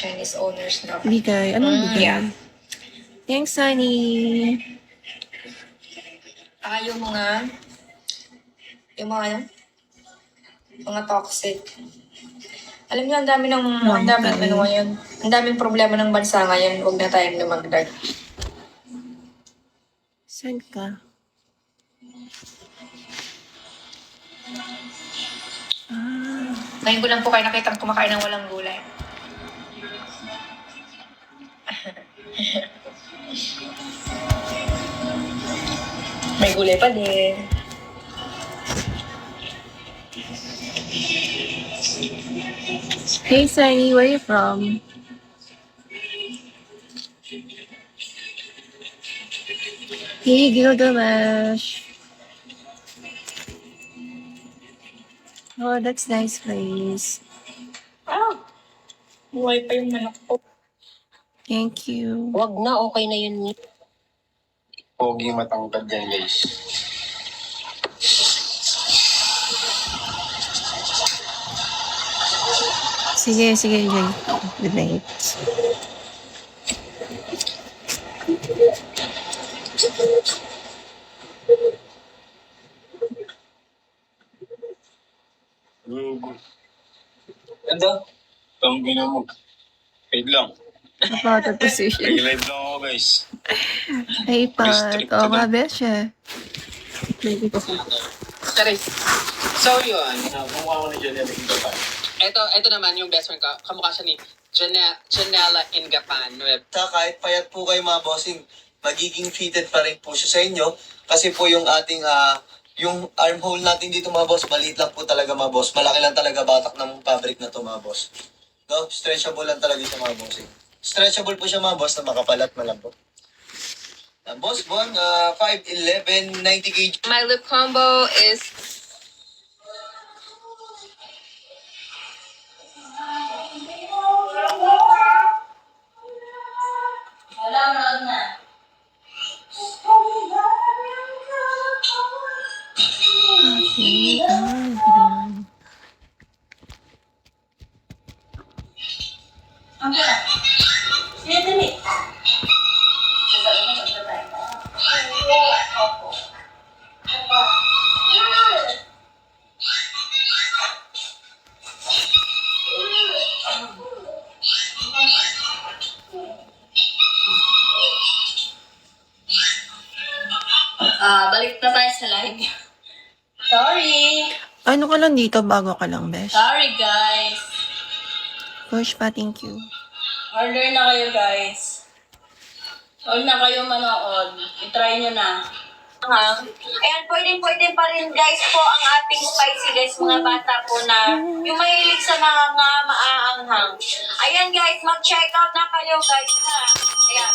Chinese owners na. Bigay. Anong bigay? Yeah. Thanks, honey. Yung mga toxic. Alam niyo, ang daming ano ngayon. Ang daming problema ng bansa ngayon. Huwag na tayong lumagdag. Saan ka? Ngayon ko lang po kayo nakitang kumakain ng walang gulay. May gulay pa din. Hey, Sunny, where you from? Hey, Gilgamesh. Oh, that's nice place. Buhay pa yung manok ko. Thank you. Wag na, okay na yun. Pogi matangkad yan, guys. Sige, sige, sige. Good night. Ano? Ang mo. Wait lang. About the position. Live lang ako, guys. Hey, Pat. Oo nga, Besha. Charis. So yun, kumuha ko ni Janela Ingapan. Ito naman yung best friend ko. Kamukha siya ni Janela Ingapan. Kahit payat po kayo mga bossing, magiging fitted pa rin po siya sa inyo. Kasi po yung ating, yung armhole natin dito mga boss, maliit lang po talaga mga boss. Malaki lang talaga batak ng fabric na to mga boss. No? Stretchable lang talaga siya mga bossing. Stretchable po siya mga boss na makapalat malambot. Boss Bon, 5'11", 90 kg. My lip combo is Okay, Adrian. Balik na tayo sa live. Sorry! Ano ka lang dito bago ka lang, Besh? Sorry, guys. Push pa, thank you. Order na kayo, guys. Huwag na kayo manood. I-try nyo na. Ayan, pwede pa rin guys po ang ating spicy guys, mga bata po na yung mahilig sa mga maaanghang. Ayan guys, mag-check out na kayo guys ha. Ayan.